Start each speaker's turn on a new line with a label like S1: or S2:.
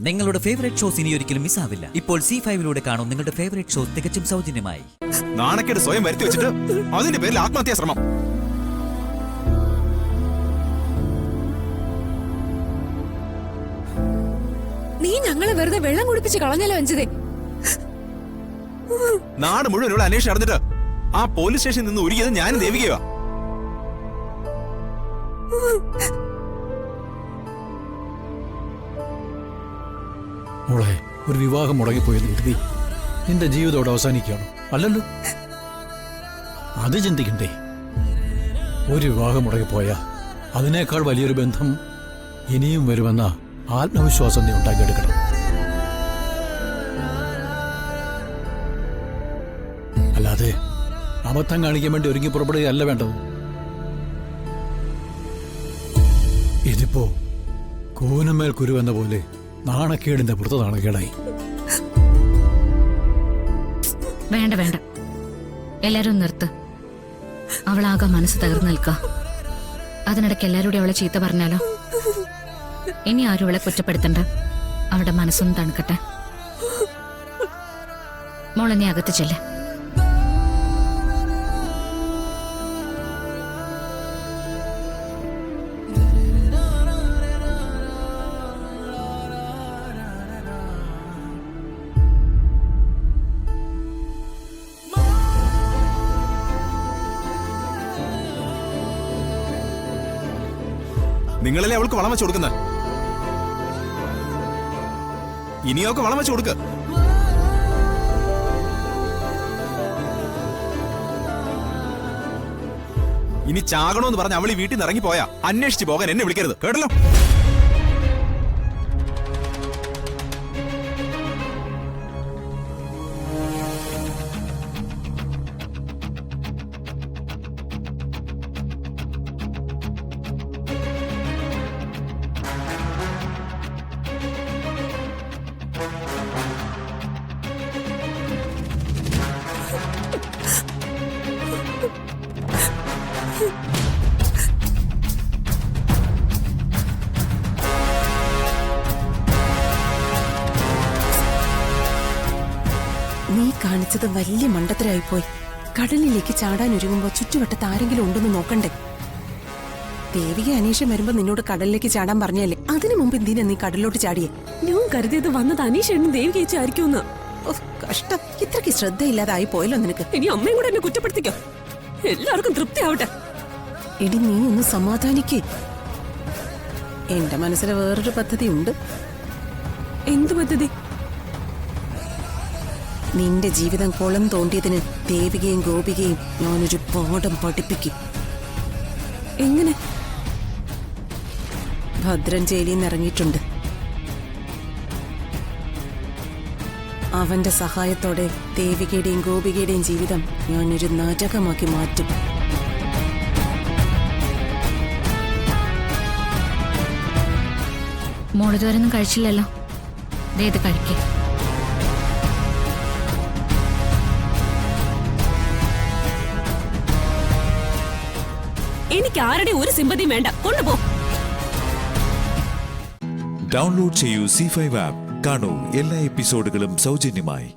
S1: നിങ്ങളുടെ favourite shows ഇനി ഒരിക്കലും മിസ്സാവില്ല. ഇപ്പോൾ C5 കാണും നിങ്ങളുടെ ഫേവറേറ്റ് ഷോസ് തികച്ചും സൗജന്യമായി.
S2: നാണക്കേട് സ്വയം വരുത്തി വെച്ചിട്ട് അതിന്റെ പേരിൽ ആത്മഹത്യാ ശ്രമം.
S3: നീ ഞങ്ങളെ വെറുതെ വെള്ളം കുടിപ്പിച്ച് കളഞ്ഞല്ലോ അഞ്ജതേ.
S2: നാട് മുഴുവൻ ഇവിടെ അന്വേഷിച്ച് നടന്നിട്ട് ആ പോലീസ് സ്റ്റേഷനിൽ നിന്ന് ഒരുക്കിയത് ഞാനും ദേവികയോ.
S4: മോളെ, ഒരു വിവാഹം മുടങ്ങിപ്പോയെന്ന് കരുതി നിന്റെ ജീവിതത്തോടെ അവസാനിക്കുകയാണ് അല്ലല്ലോ. അത് ചിന്തിക്കണ്ടേ? ഒരു വിവാഹം മുടങ്ങിപ്പോയ അതിനേക്കാൾ വലിയൊരു ബന്ധം ഇനിയും വരുമെന്ന ആത്മവിശ്വാസം നീ ഉണ്ടാക്കിയെടുക്കണം. അല്ലാതെ അബദ്ധം കാണിക്കാൻ വേണ്ടി ഒരുങ്ങി പുറപ്പെടുകയല്ല വേണ്ടത്. ഇതിപ്പോ കൂനമേൽ കുരുവെന്ന പോലെ നാണക്കേടിന്റെ പുറത്ത് നാണക്കേടായി.
S5: വേണ്ട വേണ്ട, എല്ലാരും നിർത്ത്. അവളാകെ മനസ്സ് തകർന്നു നിൽക്ക. അതിനിടയ്ക്ക് എല്ലാവരും അവളെ ചീത്ത പറഞ്ഞാലോ? ഇനി ആരും അവളെ കുറ്റപ്പെടുത്തണ്ട. അവളുടെ മനസ്സൊന്നും തണുക്കട്ടെ. മോളെ നീ അകത്ത് ചെല്ലേ.
S2: നിങ്ങളല്ലേ അവൾക്ക് വളം വെച്ച് കൊടുക്കുന്നത്? ഇനിയൊക്കെ വളം വെച്ച് കൊടുക്ക. ഇനി ചാകണോന്ന് പറഞ്ഞ് അവൾ ഈ വീട്ടിൽ നിന്ന് ഇറങ്ങിപ്പോയാ അന്വേഷിച്ച് പോകാൻ എന്നെ വിളിക്കരുത്, കേട്ടല്ലോ?
S3: നീ കാണിച്ചത് വലിയ മണ്ടത്തരായിപ്പോയി. കടലിലേക്ക് ചാടാൻ ഒരുങ്ങുമ്പോ ചുറ്റുവട്ടത്ത് ആരെങ്കിലും ഉണ്ടെന്ന് നോക്കണ്ടേ? ദേവിക അനീഷം വരുമ്പോ നിന്നോട് കടലിലേക്ക് ചാടാൻ പറഞ്ഞല്ലേ? അതിനു മുമ്പ് എന്തിനാ നീ കടലിലോട്ട് ചാടിയേ? ഞാൻ കരുതിയത് വന്നത് അനീഷേനും ദേവികയായിരിക്കും. കഷ്ടം, ഇത്രയ്ക്ക് ശ്രദ്ധയില്ലാതായി പോയല്ലോ നിനക്ക്. ഇനി അമ്മയും കൂടെ എന്നെ കുറ്റപ്പെടുത്തിക്കോ. എല്ലാവർക്കും തൃപ്തിയാവട്ടെ. എടി, നീ ഒന്ന് സമാധാനിക്കേ. എന്റെ മനസ്സിൽ വേറൊരു പദ്ധതി ഉണ്ട്. എന്ത് പദ്ധതി? നിന്റെ ജീവിതം കുളം തോണ്ടിയതിന് ദേവികയും ഗോപികയും ഞാനൊരു പാഠം പഠിപ്പിക്കും. എങ്ങനെ? ഭദ്രൻ ജയിലിൽ നിന്ന് ഇറങ്ങിയിട്ടുണ്ട്. അവന്റെ സഹായത്തോടെ ദേവികയുടെയും ഗോപികയുടെയും ജീവിതം ഞാനൊരു നാടകമാക്കി മാറ്റും.
S5: മോളിതുവരെയൊന്നും കഴിച്ചില്ലല്ലോ. ഇത് കഴിക്കേ.
S3: എനിക്ക് ആരുടെ ഒരു സിമ്പതിയും വേണ്ട, കൊണ്ടുപോ.
S6: ഡൗൺലോഡ് ചെയ്യൂ C5 ആപ്പ്. കാണൂ എല്ലാ എപ്പിസോഡുകളും സൗജന്യമായി.